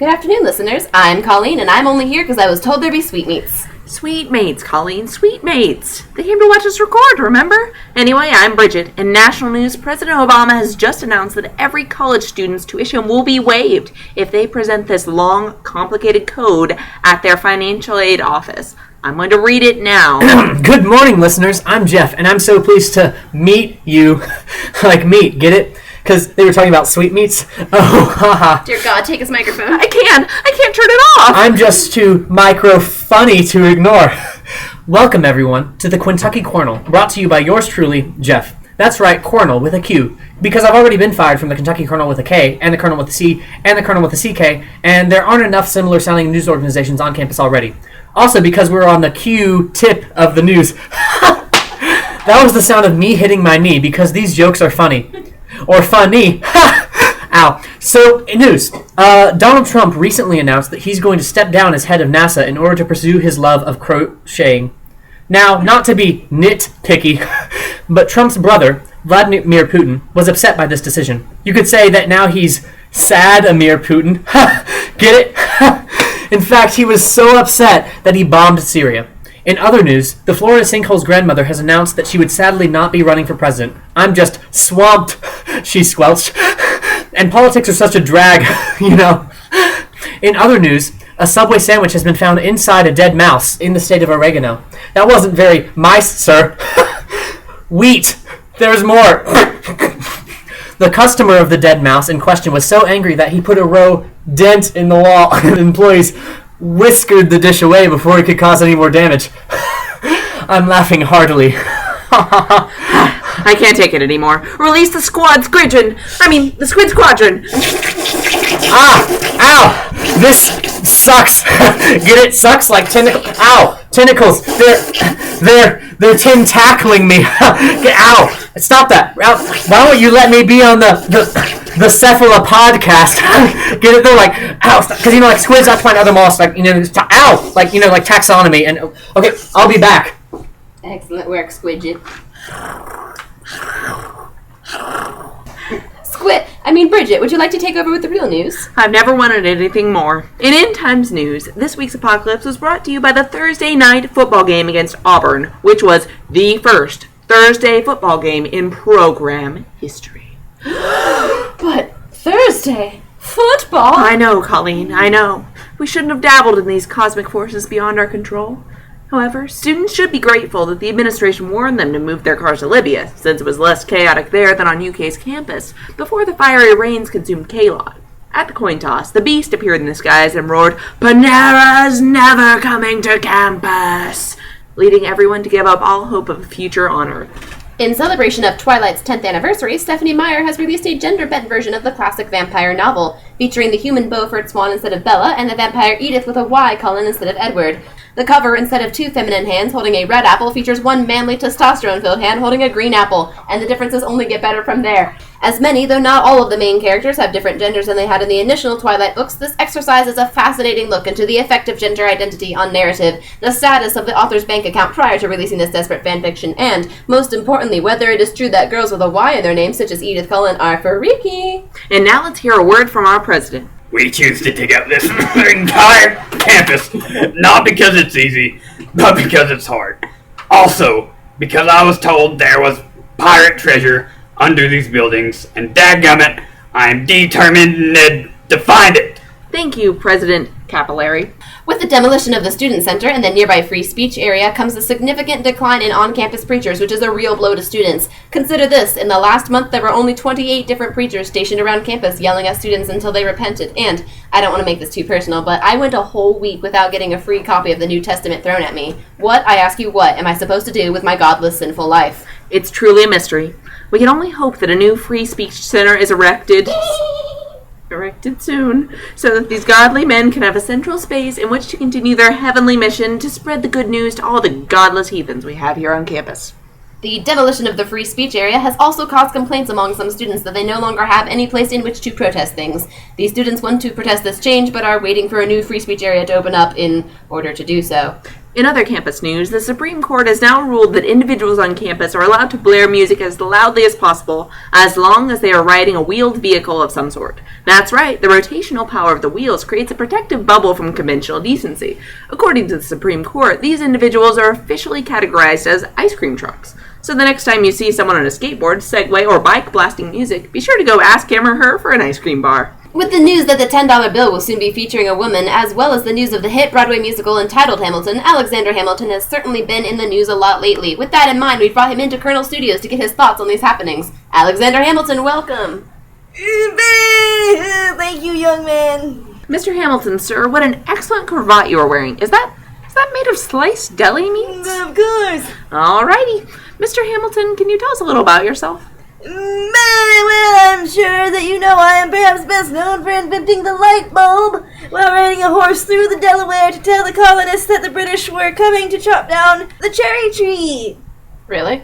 Good afternoon, listeners. I'm Colleen, and I'm only here because I was told there'd be sweetmeats. Sweetmates, Colleen, sweetmates. They came to watch us record, remember? Anyway, I'm Bridget. In national news, President Obama has just announced that every college student's tuition will be waived if they present this long, complicated code at their financial aid office. I'm going to read it now. Good morning, listeners. I'm Jeff, and I'm so pleased to meet you. Like meat, get it? Because they were talking about sweetmeats. Oh, haha. Dear God, take his microphone. I can't turn it off. I'm just too micro-funny to ignore. Welcome, everyone, to the Kentucky Cornel, brought to you by yours truly, Jeff. That's right, Cornel with a Q, because I've already been fired from the Kentucky Colonel with a K, and the Colonel with a C, and the Colonel with a CK, and there aren't enough similar-sounding news organizations on campus already. Also, because we're on the Q tip of the news. That was the sound of me hitting my knee, because these jokes are funny. Or funny. Ow. So, news. Donald Trump recently announced that he's going to step down as head of NASA in order to pursue his love of crocheting. Now, not to be nitpicky, but Trump's brother, Vladimir Putin, was upset by this decision. You could say that now he's sad-Amir Putin. Get it? In fact, he was so upset that he bombed Syria. In other news, the Florida sinkhole's grandmother has announced that she would sadly not be running for president. I'm just swamped, she squelched. And politics are such a drag, you know. In other news, a Subway sandwich has been found inside a dead mouse in the state of oregano. That wasn't very mice, sir. Wheat. There's more. The customer of the dead mouse in question was so angry that he put a dent in the wall. Employees whiskered the dish away before it could cause any more damage. I'm laughing heartily. I can't take it anymore. Release the squid squadron. Ow! This sucks. Get it? Sucks like tentacles. Ow! Tentacles. They're tin-tackling me. Ow! Stop that. Ow. Why don't you let me be on the Cephala podcast? Get it? They're like, ow. Because, like squids, I find other mollusks, like, ow! Like, like taxonomy. And, okay, I'll be back. Excellent work, Squidget. Bridget, would you like to take over with the real news? I've never wanted anything more. In End Times news, this week's apocalypse was brought to you by the Thursday night football game against Auburn, which was the first Thursday football game in program history. But Thursday? Football? I know, Colleen, I know. We shouldn't have dabbled in these cosmic forces beyond our control. However, students should be grateful that the administration warned them to move their cars to Libya, since it was less chaotic there than on UK's campus, before the fiery rains consumed K-Lot. At the coin toss, the Beast appeared in the skies and roared, "Panera's never coming to campus!" leading everyone to give up all hope of a future on Earth. In celebration of Twilight's 10th anniversary, Stephanie Meyer has released a gender-bent version of the classic vampire novel, featuring the human Beaufort Swan instead of Bella, and the vampire Edith with a Y colon instead of Edward. The cover, instead of two feminine hands holding a red apple, features one manly testosterone-filled hand holding a green apple, and the differences only get better from there. As many, though not all of the main characters have different genders than they had in the initial Twilight books, this exercise is a fascinating look into the effect of gender identity on narrative, the status of the author's bank account prior to releasing this desperate fanfiction, and, most importantly, whether it is true that girls with a Y in their name, such as Edith Cullen, are freaky. And now let's hear a word from our president. We choose to take up this entire campus, not because it's easy, but because it's hard. Also, because I was told there was pirate treasure under these buildings, and dadgummit, I am determined to find it. Thank you, President Capillary. With the demolition of the student center and the nearby free speech area comes a significant decline in on-campus preachers, which is a real blow to students. Consider this, in the last month there were only 28 different preachers stationed around campus yelling at students until they repented. And, I don't want to make this too personal, but I went a whole week without getting a free copy of the New Testament thrown at me. What, I ask you, what am I supposed to do with my godless, sinful life? It's truly a mystery. We can only hope that a new free speech center is erected soon, so that these godly men can have a central space in which to continue their heavenly mission to spread the good news to all the godless heathens we have here on campus. The demolition of the free speech area has also caused complaints among some students that they no longer have any place in which to protest things. These students want to protest this change, but are waiting for a new free speech area to open up in order to do so. In other campus news, the Supreme Court has now ruled that individuals on campus are allowed to blare music as loudly as possible as long as they are riding a wheeled vehicle of some sort. That's right, the rotational power of the wheels creates a protective bubble from conventional decency. According to the Supreme Court, these individuals are officially categorized as ice cream trucks. So the next time you see someone on a skateboard, Segway, or bike blasting music, be sure to go ask him or her for an ice cream bar. With the news that the $10 bill will soon be featuring a woman, as well as the news of the hit Broadway musical entitled Hamilton, Alexander Hamilton has certainly been in the news a lot lately. With that in mind, we've brought him into Colonel Studios to get his thoughts on these happenings. Alexander Hamilton, welcome! Thank you, young man. Mr. Hamilton, sir, what an excellent cravat you are wearing. Is that made of sliced deli meat? Of course. Alrighty. Mr. Hamilton, can you tell us a little about yourself? Well, I'm sure that you know I am perhaps best known for inventing the light bulb while riding a horse through the Delaware to tell the colonists that the British were coming to chop down the cherry tree. Really?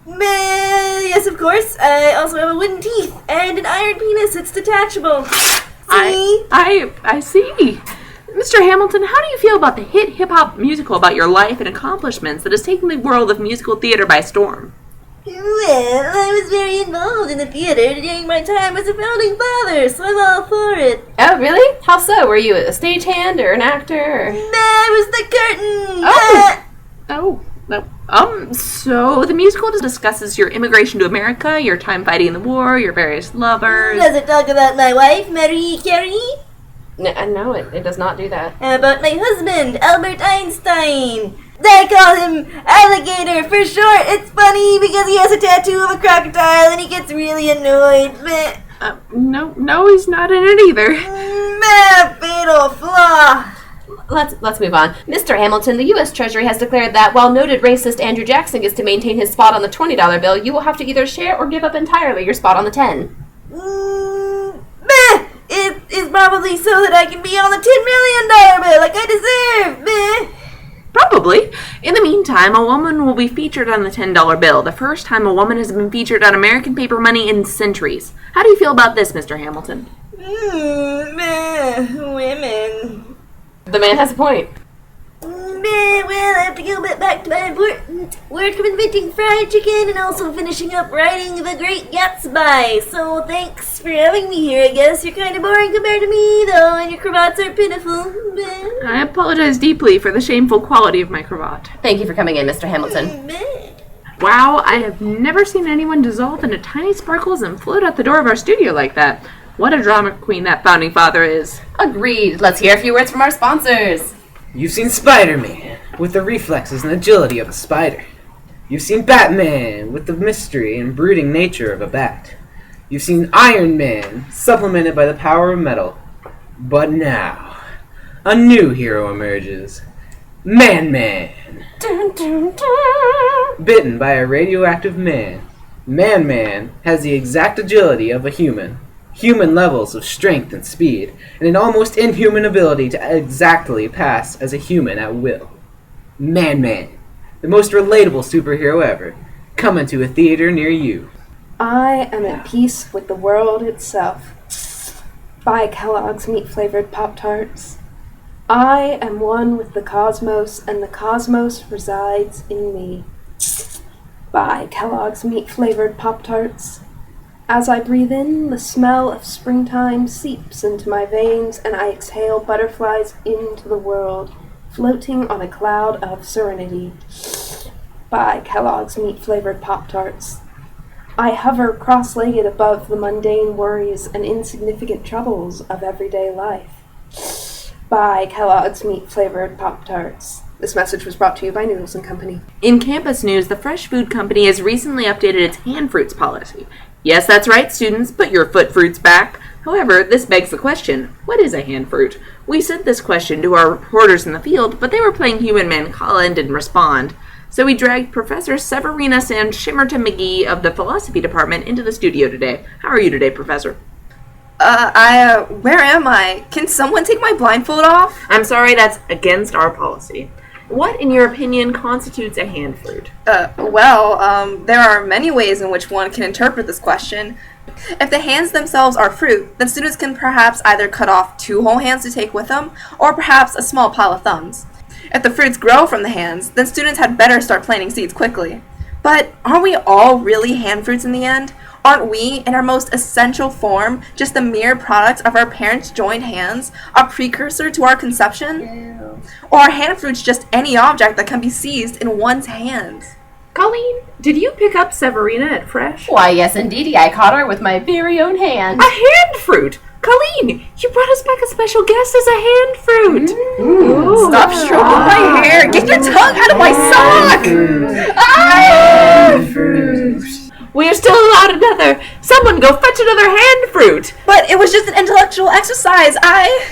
Yes, of course. I also have a wooden teeth and an iron penis. It's detachable. See? I see. Mr. Hamilton, how do you feel about the hit hip-hop musical about your life and accomplishments that has taken the world of musical theater by storm? Well, I was very involved in the theater during my time as a founding father, so I'm all for it. Oh, really? How so? Were you a stagehand or an actor? Or... I was the curtain. So the musical discusses your immigration to America, your time fighting in the war, your various lovers. Does it talk about my wife, Marie Curie? No, it does not do that. How about my husband, Albert Einstein? I call him Alligator for short. It's funny because he has a tattoo of a crocodile and he gets really annoyed. No, he's not in it either. Fatal flaw. Let's move on. Mr. Hamilton, the U.S. Treasury has declared that while noted racist Andrew Jackson gets to maintain his spot on the $20 bill, you will have to either share or give up entirely your spot on the 10. It is probably so that I can be on the $10 million bill like I deserve. Probably. In the meantime, a woman will be featured on the $10 bill, the first time a woman has been featured on American paper money in centuries. How do you feel about this, Mr. Hamilton? Women. The man has a point. Well, I have to go back to my important work of inventing fried chicken and also finishing up writing The Great Gatsby. So thanks for having me here, I guess. You're kind of boring compared to me, though, and your cravats are pitiful. I apologize deeply for the shameful quality of my cravat. Thank you for coming in, Mr. Hamilton. Wow, I have never seen anyone dissolve into tiny sparkles and float out the door of our studio like that. What a drama queen that founding father is. Agreed. Let's hear a few words from our sponsors. You've seen Spider-Man, with the reflexes and agility of a spider. You've seen Batman, with the mystery and brooding nature of a bat. You've seen Iron Man, supplemented by the power of metal. But now, a new hero emerges. Man-Man. Dun, dun, dun. Bitten by a radioactive man, Man-Man has the exact agility of a human. Human levels of strength and speed, and an almost inhuman ability to exactly pass as a human at will. Man-Man, the most relatable superhero ever, coming to a theater near you. I am at peace with the world itself. Buy Kellogg's meat-flavored Pop-Tarts. I am one with the cosmos, and the cosmos resides in me. Buy Kellogg's meat-flavored Pop-Tarts. As I breathe in, the smell of springtime seeps into my veins, and I exhale butterflies into the world, floating on a cloud of serenity. Buy Kellogg's meat-flavored Pop-Tarts. I hover cross-legged above the mundane worries and insignificant troubles of everyday life. Buy Kellogg's meat-flavored Pop-Tarts. This message was brought to you by Noodles & Company. In campus news, the Fresh Food Company has recently updated its hand fruits policy. Yes, that's right, students, put your foot fruits back. However, this begs the question, what is a hand fruit? We sent this question to our reporters in the field, but they were playing Human Man call and didn't respond. So we dragged Professor Severina Sam Shimmerton McGee of the Philosophy Department into the studio today. How are you today, Professor? Where am I? Can someone take my blindfold off? I'm sorry, that's against our policy. What, in your opinion, constitutes a hand fruit? There are many ways in which one can interpret this question. If the hands themselves are fruit, then students can perhaps either cut off 2 whole hands to take with them, or perhaps a small pile of thumbs. If the fruits grow from the hands, then students had better start planting seeds quickly. But aren't we all really hand fruits in the end? Aren't we, in our most essential form, just the mere products of our parents' joined hands, a precursor to our conception? Or are hand fruits just any object that can be seized in one's hands? Colleen, did you pick up Severina at Fresh? Why, yes, indeedy, I caught her with my very own hand. A hand fruit! Colleen, you brought us back a special guest as a hand fruit! Stop stroking my hair! Get your tongue out of my sock! We are still allowed another! Someone go fetch another hand fruit! But it was just an intellectual exercise.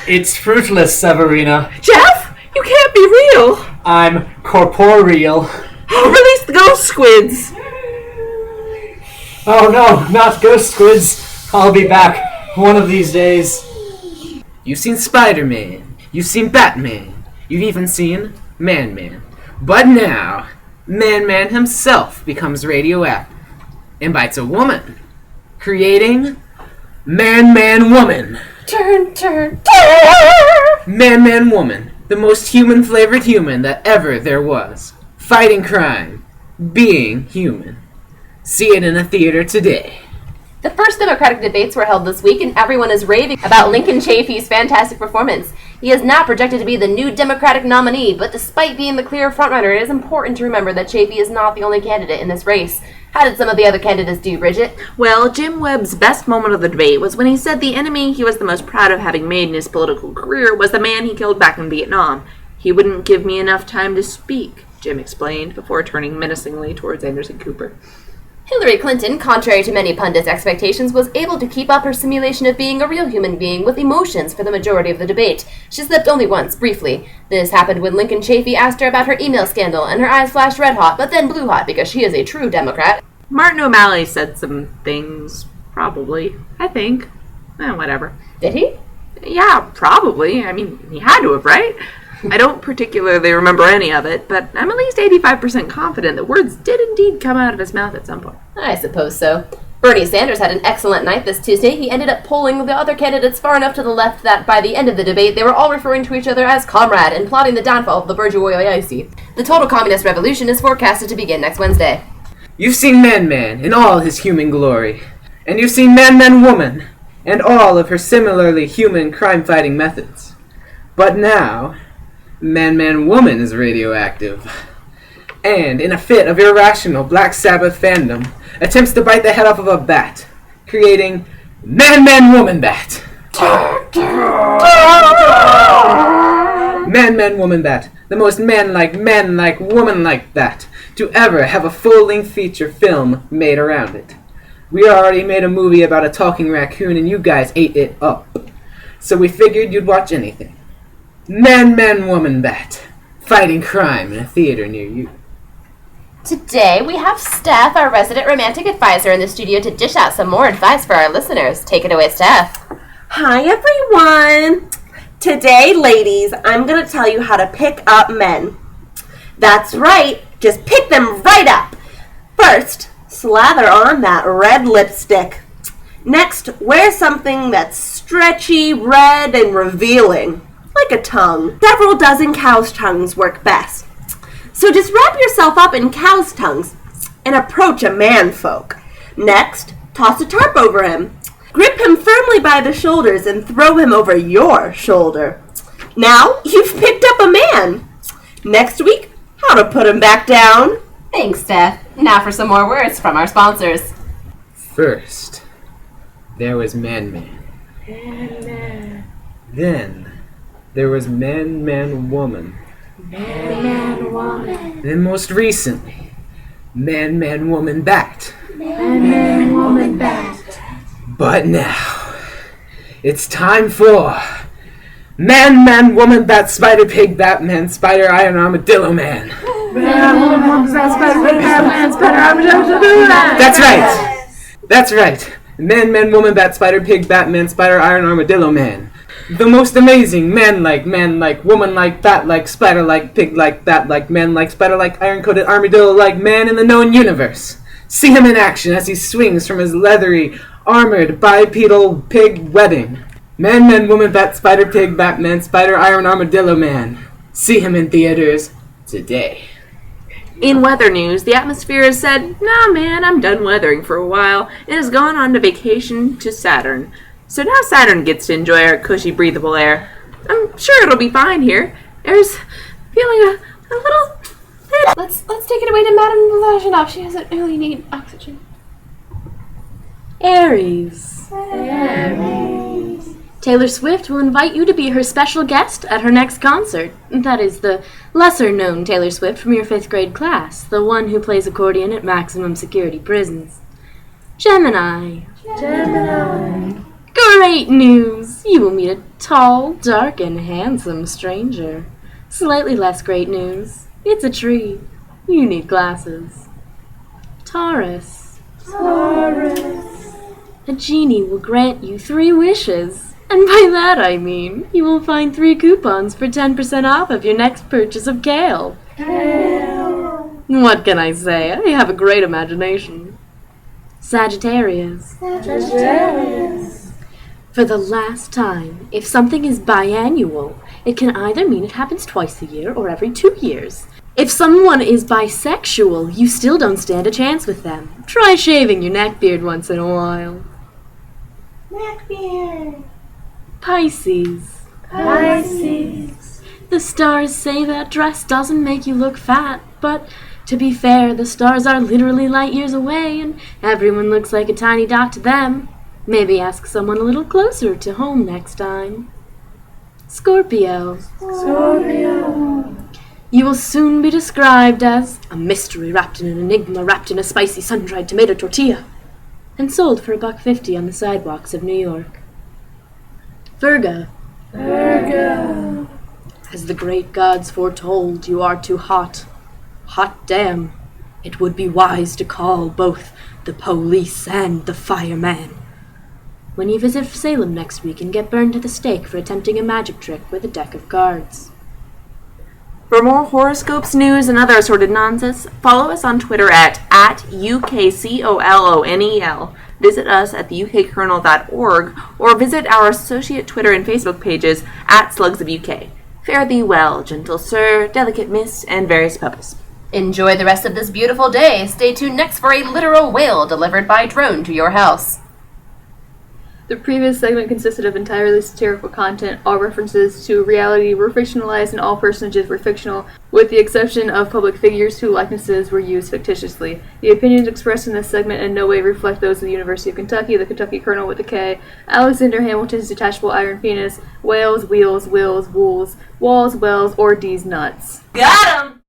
It's fruitless, Severina. Jeff, you can't be real! I'm corporeal. Release the ghost squids! Oh no, not ghost squids. I'll be back one of these days. You've seen Spider-Man. You've seen Batman. You've even seen Man-Man. But now, Man-Man himself becomes radioactive and bites a woman, creating Man-Man-Woman. Turn, turn. Man-Man-Woman, the most human-flavored human that ever there was. Fighting crime, being human. See it in a theater today. The first Democratic debates were held this week, and everyone is raving about Lincoln Chafee's fantastic performance. He is now projected to be the new Democratic nominee, but despite being the clear frontrunner, it is important to remember that Chafee is not the only candidate in this race. How did some of the other candidates do, Bridget? Well, Jim Webb's best moment of the debate was when he said the enemy he was the most proud of having made in his political career was the man he killed back in Vietnam. He wouldn't give me enough time to speak, Jim explained, before turning menacingly towards Anderson Cooper. Hillary Clinton, contrary to many pundits' expectations, was able to keep up her simulation of being a real human being with emotions for the majority of the debate. She slipped only once, briefly. This happened when Lincoln Chafee asked her about her email scandal, and her eyes flashed red hot, but then blue hot, because she is a true Democrat. Martin O'Malley said some things, probably. I think. Whatever. Did he? Yeah, probably. I mean, he had to have, right? I don't particularly remember any of it, but I'm at least 85% confident that words did indeed come out of his mouth at some point. I suppose so. Bernie Sanders had an excellent night this Tuesday. He ended up polling the other candidates far enough to the left that by the end of the debate, they were all referring to each other as comrade and plotting the downfall of the bourgeoisie. The total communist revolution is forecasted to begin next Wednesday. You've seen Man-Man in all his human glory. And you've seen Man-Man-Woman and all of her similarly human crime-fighting methods. But now, Man-Man-Woman is radioactive. And, in a fit of irrational Black Sabbath fandom, attempts to bite the head off of a bat, creating Man-Man-Woman Bat. Man-Man-Woman Bat, the most man-like, woman-like bat to ever have a full-length feature film made around it. We already made a movie about a talking raccoon and you guys ate it up. So we figured you'd watch anything. Man-Woman Bat, fighting crime in a theater near you. Today, we have Steph, our resident romantic advisor, in the studio to dish out some more advice for our listeners. Take it away, Steph. Hi, everyone. Today, ladies, I'm going to tell you how to pick up men. That's right. Just pick them right up. First, slather on that red lipstick. Next, wear something that's stretchy, red, and revealing. Like a tongue. Several dozen cow's tongues work best. So just wrap yourself up in cow's tongues and approach a man folk. Next, toss a tarp over him. Grip him firmly by the shoulders and throw him over your shoulder. Now you've picked up a man. Next week, how to put him back down. Thanks, Steph. Now for some more words from our sponsors. First, there was Man-Man. Then, there was Man-Man-Woman. Then most recently, Man-Man-Woman Bat. But now, it's time for Man-Woman Bat Spider Pig Batman Spider Iron Armadillo Man. That's right. Man-Woman Bat Spider Pig Batman Spider Iron Armadillo Man. The most amazing man-like, woman-like, bat-like, spider-like, pig-like, bat-like, man-like, spider-like, iron-coated armadillo-like man in the known universe. See him in action as he swings from his leathery, armored, bipedal pig webbing. Man, woman, bat, spider, pig, Batman, spider, iron, armadillo man. See him in theaters today. In weather news, the atmosphere has said, "Nah, man, I'm done weathering for a while," and has gone on to vacation to Saturn. So now Saturn gets to enjoy our cushy, breathable air. I'm sure it'll be fine here. There's feeling a little bit. Let's take it away to Madame Lajanoff. She doesn't really need oxygen. Aries. Taylor Swift will invite you to be her special guest at her next concert. That is the lesser-known Taylor Swift from your 5th grade class, the one who plays accordion at maximum security prisons. Gemini. Great news! You will meet a tall, dark, and handsome stranger. Slightly less great news. It's a tree. You need glasses. Taurus. A genie will grant you 3 wishes. And by that I mean, you will find 3 coupons for 10% off of your next purchase of kale. What can I say? I have a great imagination. Sagittarius. For the last time, if something is biannual, it can either mean it happens twice a year or every 2 years. If someone is bisexual, you still don't stand a chance with them. Try shaving your neckbeard once in a while. Pisces. The stars say that dress doesn't make you look fat, but to be fair, the stars are literally light years away, and everyone looks like a tiny dot to them. Maybe ask someone a little closer to home next time. Scorpio. You will soon be described as a mystery wrapped in an enigma wrapped in a spicy sun-dried tomato tortilla, and sold for $1.50 on the sidewalks of New York. Virgo. As the great gods foretold, you are too hot. Hot damn. It would be wise to call both the police and the fireman. When you visit Salem next week and get burned at the stake for attempting a magic trick with a deck of cards. For more horoscopes, news, and other assorted nonsense, follow us on Twitter at UKCOLONEL. Visit us at theUKKernel.org or visit our associate Twitter and Facebook pages at Slugs of UK. Fare thee well, gentle sir, delicate miss, and various pebbles. Enjoy the rest of this beautiful day. Stay tuned next for a literal whale delivered by drone to your house. The previous segment consisted of entirely satirical content. All references to reality were fictionalized and all personages were fictional, with the exception of public figures whose likenesses were used fictitiously. The opinions expressed in this segment in no way reflect those of the University of Kentucky, the Kentucky Colonel with a K, Alexander Hamilton's detachable iron penis, whales, wheels, wills, wools, walls, wells, or D's nuts. Got 'em!